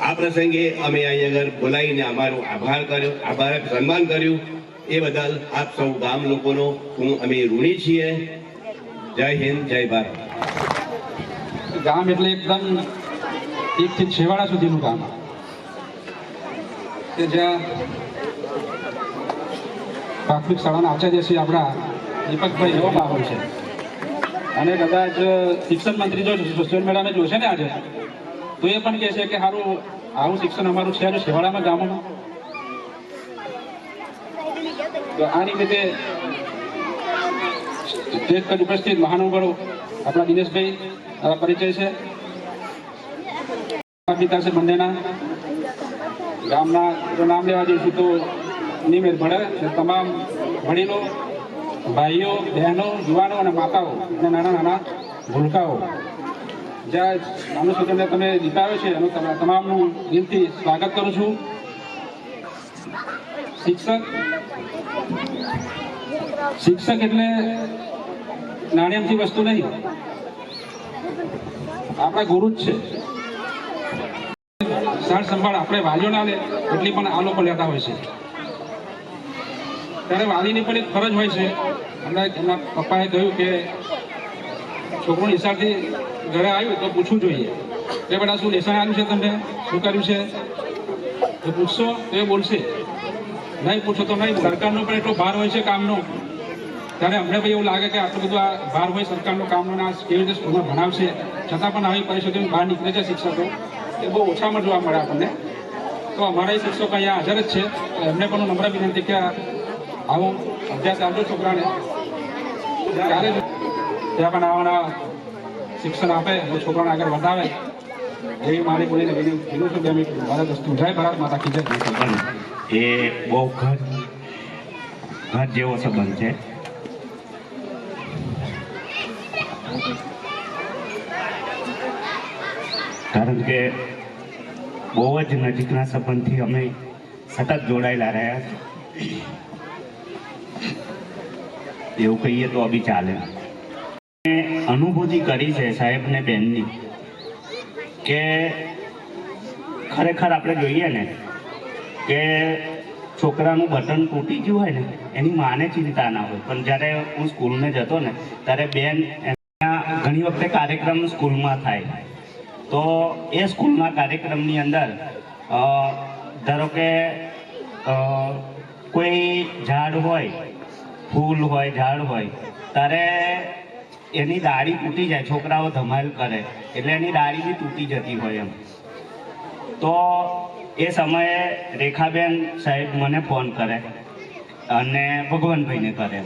આ પ્રસંગે અમે અહીંયા આગળ બોલાવીને અમારો આભાર કર્યો, સન્માન કર્યું. એ બદલ આપ સૌ ગામ લોકોનો અમે ઋણી છીએ. જય હિન્દ, જય ભારત. ગામ એટલે એકદમ એકથી છેવાડા સુધીનું ગામ, કે જ્યાં પ્રાથમિક શાળાના આચાર્ય શ્રી આપણા દીપકભાઈ એવો માહોલ છે. અને કદાચ શિક્ષણ મંત્રી જો સોશિયલ મીડિયાને જોશે ને આજે, તો એ પણ કહે છે કે સારું આવું શિક્ષણ અમારું છે છેવાડામાં ગામોમાં. તો આ રીતે સ્ટેજ પર ઉપસ્થિત મહાનુભાવો આપણા દિનેશભાઈ પરિચય છે. પિતા છે બંનેના ગામના, જો નામ લેવા જઈશું તો નિમેર ભણે તમામ વડીલો, ભાઈઓ, બહેનો, યુવાનો અને માતાઓ અને નાના નાના ભૂલકાઓ, જ્યાં નાનું સૂચનને તમે દીપાવ્યો છે એનું તમામનું દિલથી સ્વાગત કરું છું. શિક્ષક એટલે નાણ્યમથી વસ્તુ નહીં, આપણા ગુરુ જ છે. સાર સંભાળ આપણે વાલીઓ ના લે એટલી પણ આ લોકો લેતા હોય છે. ત્યારે વાલીની પણ એક ફરજ હોય છે. હમણાં એમના પપ્પાએ કહ્યું કે છોકરું નિશાળથી ઘરે આવ્યું તો પૂછવું જોઈએ કે બેટા શું લેસન આવ્યું છે, તમને શું કર્યું છે? તો પૂછશો તો એ બોલશે, નહીં પૂછો તો નહીં. સરકારનો પણ એટલો ભાર હોય છે કામનો ત્યારે અમને ભાઈ એવું લાગે કે આટલું બધું આ ભાર હોય સરકારનું કામનું આ કેવી રીતે સ્કૂલમાં ભણાવશે, છતાં પણ આવી પરિસ્થિતિમાં બહાર નીકળે છે શિક્ષકો, એ બહુ ઓછામાં જોવા મળે આપણને. તો અમારા શિક્ષકો અહીંયા હાજર જ છે, તો એમને પણ નમ્ર વિનંતી કે આવું અભ્યાસ આપજો છોકરાને, ત્યારે ત્યાં પણ આવવાના શિક્ષણ આપે, છોકરાને આગળ વધાવે, એવી મારી બોલીને વિનંતી છું. 2 મિનિટ ભારત વસ્તુ જય ભારત માતા કી જય. એ બહુ ઘર જેવો સંબંધ છે. કારણ કે બહુ જ નજીકના સંબંધથી અમે સતત જોડાયેલા રહ્યા છીએ, એવું કહીએ તો બી ચાલે. અનુભૂતિ કરી છે સાહેબ ને બેનની કે ખરેખર આપણે જોઈએ ને કે છોકરાનું બટન તૂટી ગયું હોય ને એની માને ચિંતા ના હોય, પણ જ્યારે હું સ્કૂલને જતો ને ત્યારે બેન ઘણી વખતે કાર્યક્રમ સ્કૂલમાં થાય, તો એ સ્કૂલના કાર્યક્રમની અંદર ધારો કે કોઈ ઝાડ હોય, ફૂલ હોય, ઝાડ હોય, ત્યારે એની ડાળી તૂટી જાય, છોકરાઓ ધમાલ કરે એટલે એની ડાળી બી તૂટી જતી હોય એમ. તો એ સમયે રેખાબેન સાહેબ મને ફોન કરે અને ભગવાનભાઈને કરે,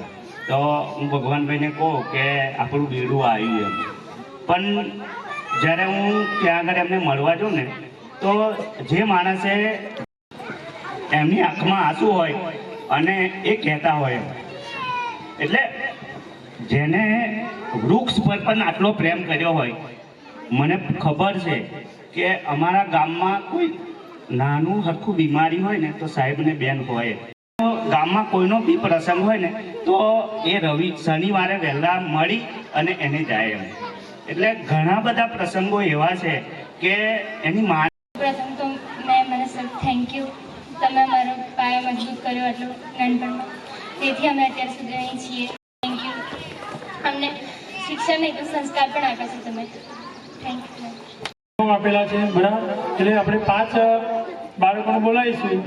તો હું ભગવાનભાઈને કહું કે આપણું બીડું આવ્યું એમ. પણ જ્યારે હું ત્યાં આગળ એમને મળવા જાઉં ને તો જે માણસે એમની આંખમાં આંસુ હોય અને એ કહેતા હોય, એટલે જેને વૃક્ષ પર પણ આટલો પ્રેમ કર્યો હોય, મને ખબર છે કે અમારા ગામમાં કોઈ નાનું હરખું બીમારી હોય ને તો સાહેબ ને બેન હોય. ગામમાં કોઈનો બી પ્રસંગ હોય ને તો એ શનિવારે વહેલા મળી અને એને જાય એમ. એટલે ઘણા બધા પ્રસંગો એવા છે કે એની માં. પ્રથમ તો મને સર થેન્ક યુ, તમે મારો પાયો મજબૂત કર્યો આટલું નાનપણમાં, તેથી અમે અત્યાર સુધી અહીં છીએ. Thank you. અમને શિક્ષણ નહીં તો સંસ્કાર પણ આપ્યા છે તમે. Thank you. આપેલા છે બરાબર, એટલે આપણે 5 બાળકોને બોલાવીશું.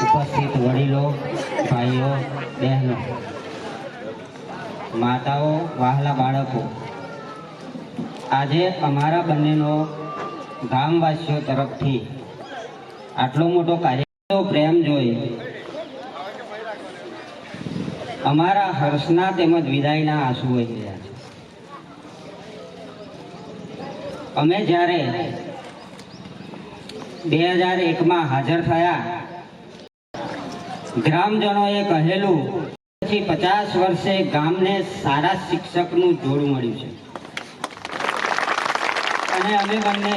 ઉપસ્થિત વડીલો, ભાઈઓ, બહેનો, માતાઓ, વહાલા બાળકો, આજે અમારા બંનેનો ગામવાસીઓ તરફથી આટલો મોટો કાર્ય પ્રેમ જોઈ અમારા હર્ષના તેમજ વિદાયના આંસુ વહી રહ્યા છે. અમે જ્યારે 2001માં હાજર થયા, ગ્રામજનોએ કહેલું પછી 50 વર્ષે ગામને સારા શિક્ષકનું જોડું મળ્યું છે, અને અમે બંને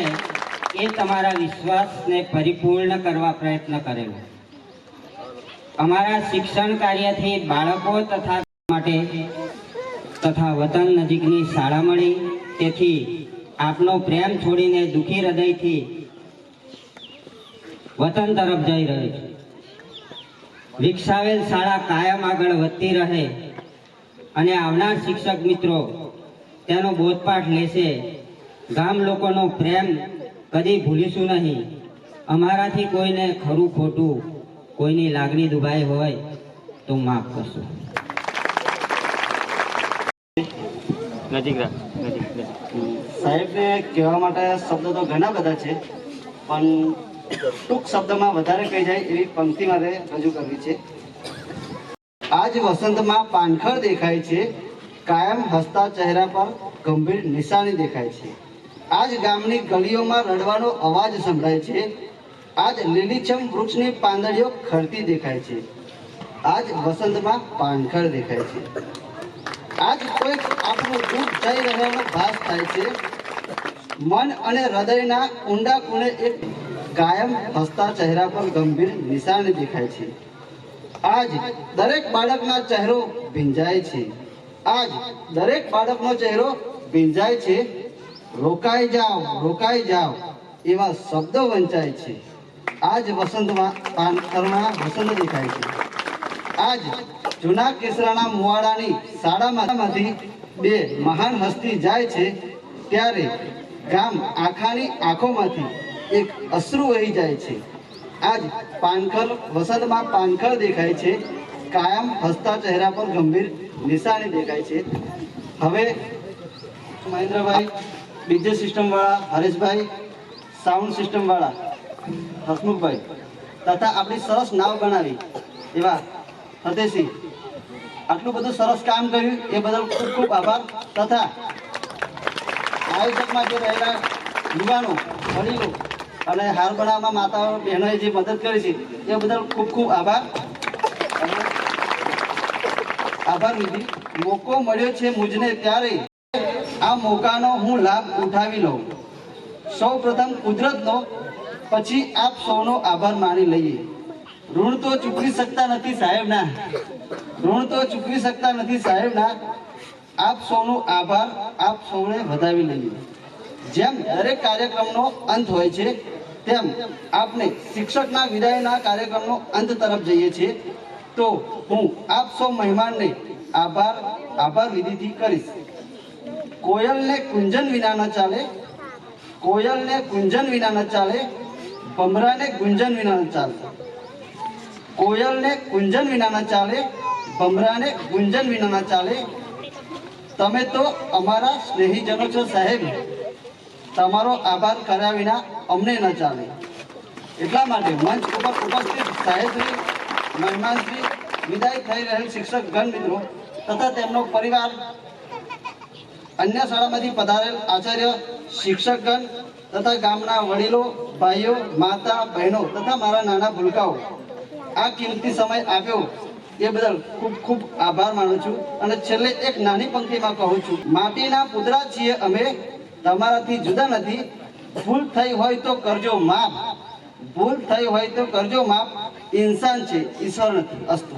એ તમારા વિશ્વાસને પરિપૂર્ણ કરવા પ્રયત્ન કરેલો. અમારા શિક્ષણ કાર્યથી બાળકો તથા માટે તથા વતન નજીકની શાળા મળી, તેથી આપનો પ્રેમ છોડીને દુઃખી હૃદયથી વતન તરફ જઈ રહ્યો છે. વિકસાવેલ શાળા કાયમ આગળ વધતી રહે અને આવનાર શિક્ષક મિત્રો તેનો બોધપાઠ લેશે. ગામ લોકોનો પ્રેમ કદી ભૂલીશું નહીં. અમારાથી કોઈને ખરું ખોટું, કોઈની લાગણી દુભાઈ હોય તો માફ કરશો. સાહેબને કહેવા માટે શબ્દ તો ઘણા બધા છે, પણ ટૂંક શબ્દમાં વધારે કહી જાય એવી પંક્તિ મારે રજૂ કરવી છે. આજ વસંતમાં પાનખર દેખાય છે, કાયમ હસતા ચહેરા પર ગંભીર નિશાની દેખાય છે. આજ ગામની ગલીઓમાં રડવાનો અવાજ સંભળાય છે. આજ લીલીછમ વૃક્ષની પાંદડીઓ ખરતી દેખાય છે. આજ વસંતમાં પાનખર દેખાય છે. આજ કોઈક આપણું દુઃખ જઈ રહેવાનો ભાસ થાય છે. મન અને હૃદયના ઊંડા ખૂણે એક કાયમ હસતા ચહેરા પર ગંભીર નિશાની દેખાય છે. આજ દરેક બાળકના ચહેરો ભીંજાય છે. આજ દરેક બાળકનો ચહેરો ભીંજાય છે. રોકાઈ જાઓ એવા શબ્દો વંચાય છે. આજ વસંતમાં પાનખરમાં વસંત દેખાય છે. આજ જૂના કેસરાના મુવાડાની શાળામાંથી બે મહાન હસ્તી જાય છે ત્યારે ગામ આખાની આંખોમાંથી એક અશ્રુ વહી જાય છે. આજ પાનખર વસંતમાં પાનખર દેખાય છે, કાયમ હસતા ચહેરા પર ગંભીર નિશાની દેખાય છે. હવે મહેન્દ્રભાઈ, ડીજે સિસ્ટમ વાળા હરેશભાઈ, સાઉન્ડ સિસ્ટમ વાળા હસમુખભાઈ તથા આપણી સરસ નાવ બનાવી એવા ફતેહસિંહ, આટલું બધું સરસ કામ કર્યું એ બદલ ખૂબ ખૂબ આભાર. તથા આયોજકમાં જે રહેલા યુવાનો, વડીલો અને હાર બનાવવામાં માતાઓ બહેનોએ જે મદદ કરી છે એ બદલ ખૂબ ખૂબ આભાર. આભાર નિધિ. મોકો મળ્યો છે મુજને ત્યારે આ મોકાનો હું લાભ ઉઠાવી લઉં. સૌ પ્રથમ કુદરતનો, પછી આપ સૌનો આભાર માની લઈએ. ઋણ તો ચૂકવી શકતા નથી સાહેબના, ઋણ તો ચૂકવી શકતા નથી સાહેબના. આપ સૌનો આભાર આપ સૌને વધાવી લઈએ. જેમ દરેક કાર્યક્રમનો અંત હોય છે તેમ આપણે શિક્ષકના વિદાયના કાર્યક્રમનો અંત તરફ જઈએ છીએ. તો હું આપ સૌ મહેમાનને આભાર વિધિથી કરીશ. કોયલને કુંજન વિના ન ચાલે, કોયલને કુંજન વિના ન ચાલે, ભમરાને ગુંજન વિના ન ચાલે. કોયલને કુંજન વિના ન ચાલે, ભમરાને ગુંજન વિના ન ચાલે. તમે તો અમારા સ્નેહીજનો છો સાહેબ, તમારો આભાર કર્યા વિના અમને ન ચાલે. એટલા માટે મંચ ઉપર ઉપસ્થિત સાહેબશ્રી, મહેમાનશ્રી, વિદાય થઈ રહેલ શિક્ષક ગણ મિત્રો તથા તેમનો પરિવાર, અન્ય શાળામાંથી પધારેલ આચાર્ય, શિક્ષકગણ તથા ગામના વડીલો, ભાઈઓ, માતા, બહેનો તથા મારા નાના ભૂલકાઓ, આ કિંમતી સમય આપ્યો એ બદલ ખૂબ ખૂબ આભાર માનું છું. અને છેલ્લે એક નાની પંક્તિમાં કહું છું, માટીના પુતળા છીએ અમે, તમારાથી જુદા નથી. ભૂલ થઈ હોય તો કરજો માફ, ભૂલ થઈ હોય તો કરજો માફ. ઇન્સાન છે, ઈશ્વર નથી. અસ્તુ.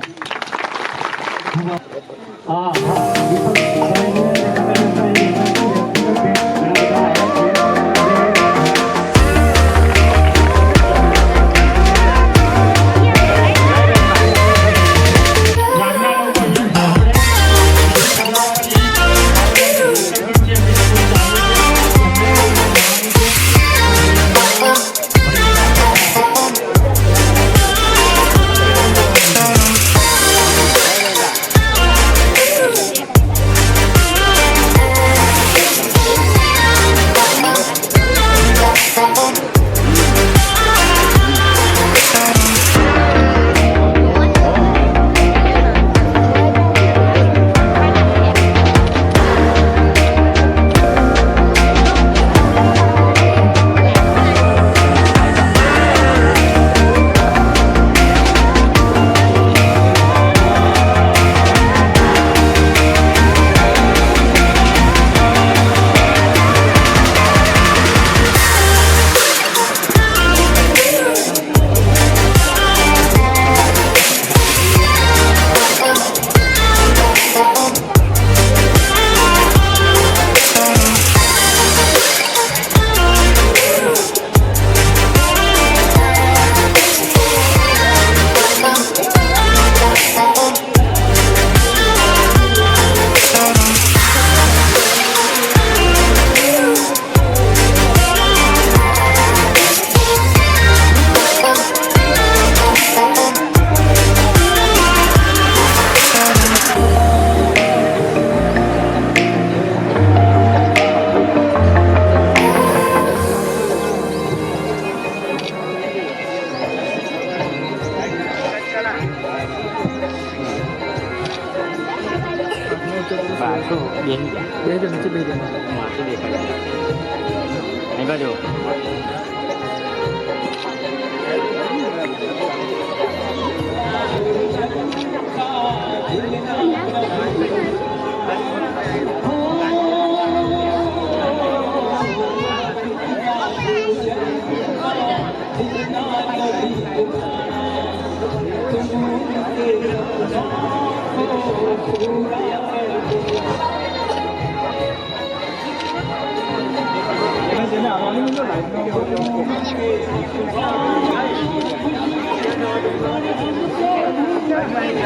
Thank you.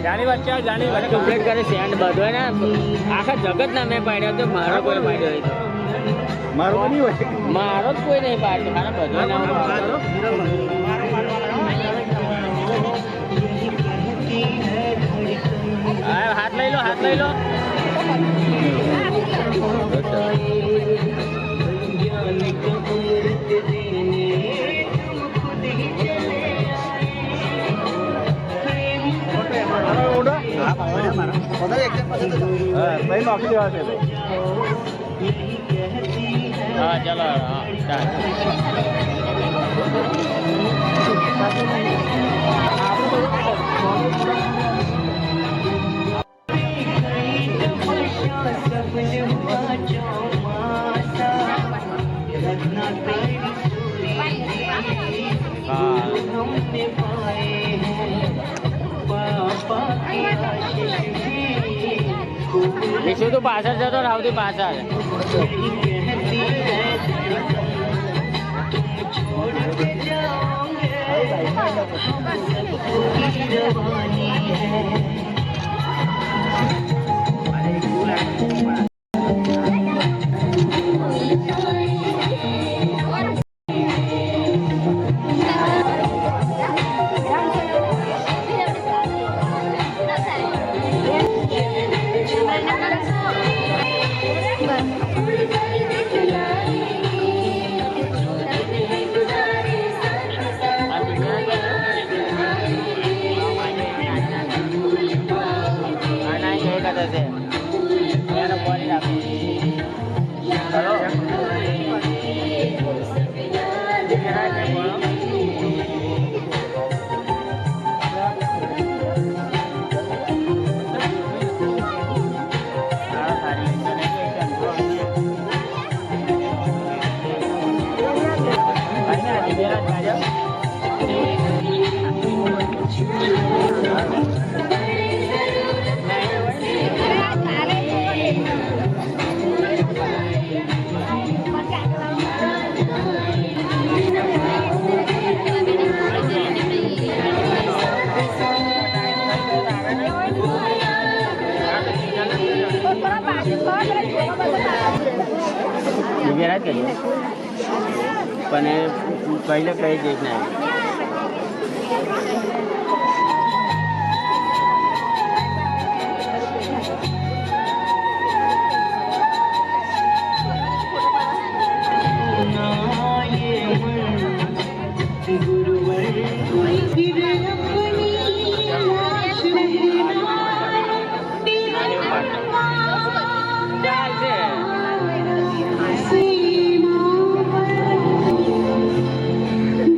જાણી વાત ક્યાં જાણી વાત કમ્પ્લીટ કરે સેન્ડ બધો ને આખા જગત ના મેં પાડ્યો તો મારો કોઈ પાડ્યો હોય તો મારો નહીં હોય મારો જ કોઈ નહીં પાડતો મારા બધો ના હાથ લઈ લો હાથ લઈ લો हाँ चलो हाँ વિશુ તું પાછળ જતો રાવતી પાછળ પણ પહેલે કઈ જ નહીં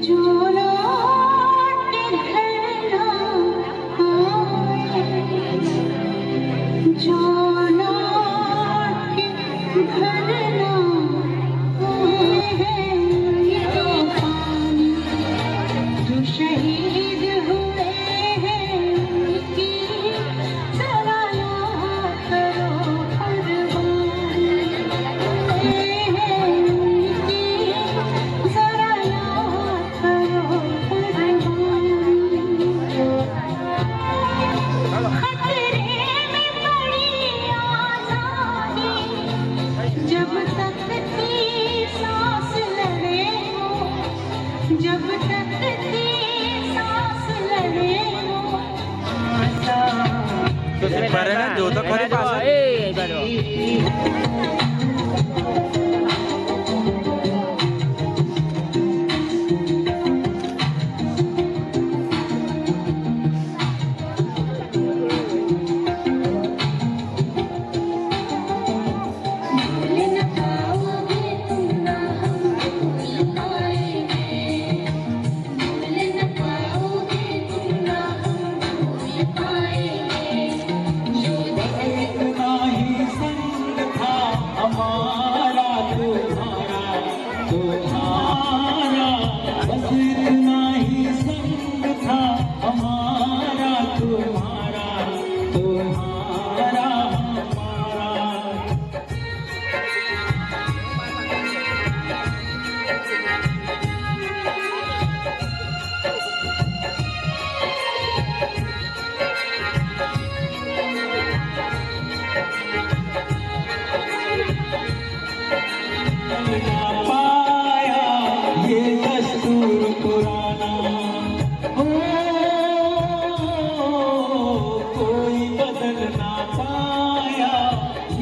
Jola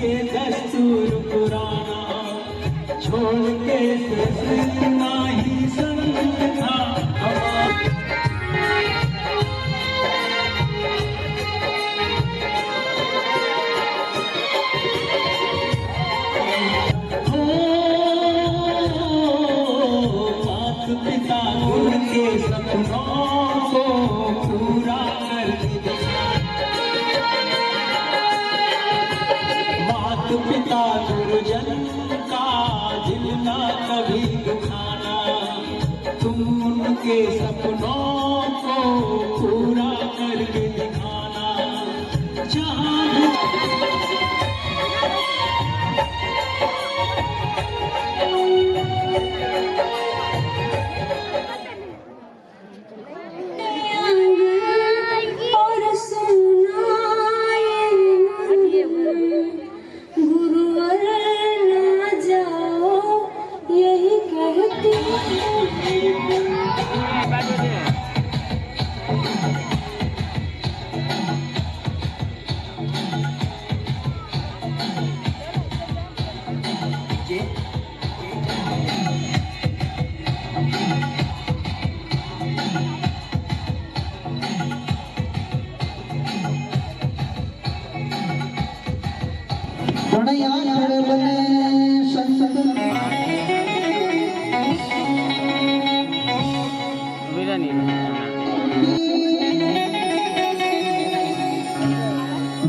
ये दस्तूर पुराना, छोड़ के ससुरना ही संग था पिता उनके सपनों को पूरा कर मात पिता गुरुजन का दिल ना कभी दुखाना, तुम उनके सपनों को पूरा करके दिखाना। जहाँ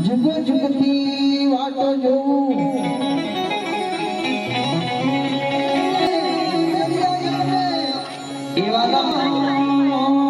જુગો જુગતી વાટો જોઉં એવા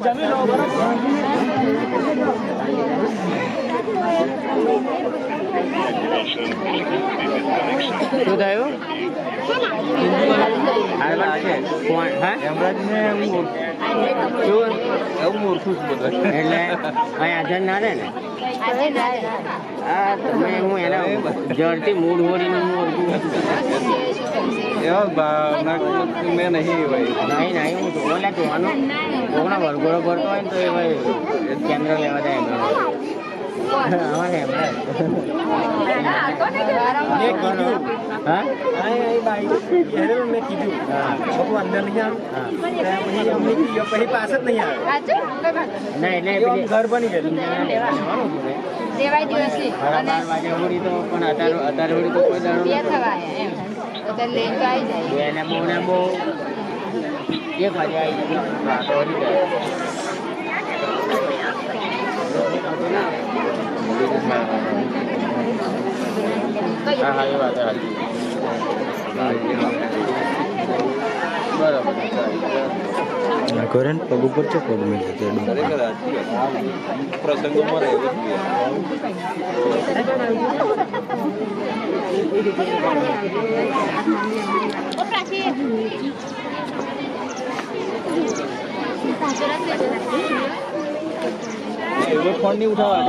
જમી લો શું થયું? એટલે હાજર ના રહે ને હું એના જળથી મૂળ હોડીને મેં નહીં હું બોલે જોવાનું કોકના વરઘોડો ભરતો હોય ને તો એ ભાઈ કેન્દ્ર લેવા જાય અમારે મેં કીધું અંદર નહીં આવ્યું પછી પાસ જ નહીં આવ્યું ના એટલે ઘર બની ગયું 12 વાગે હોડી તો પણ અત્યારે હોડી તો કોઈ દાડો બહુ 1 વાગે આવી હા એ વાત બરાબર કરે ને પગ ઉપર છે પગ મેં પ્રસંગોમાં રહેવું ફોન નહીં ઉઠાવવા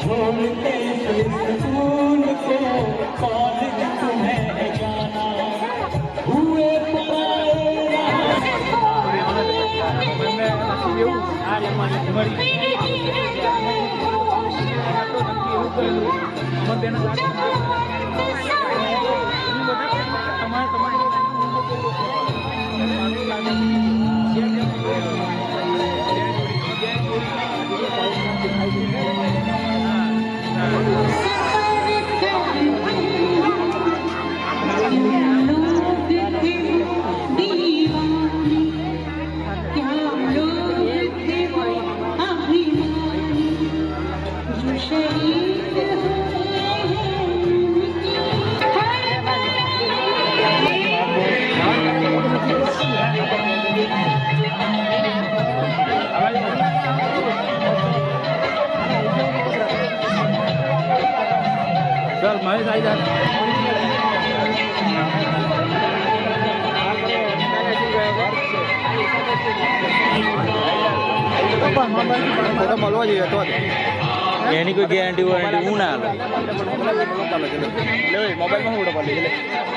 छोड़ते सुकून को ચાલ મહેશ આવી જાય મળવા જઈએ તો એની કોઈ ગેરંટી વોરંટી હું ના મોબાઈલમાં ફોટો પાડી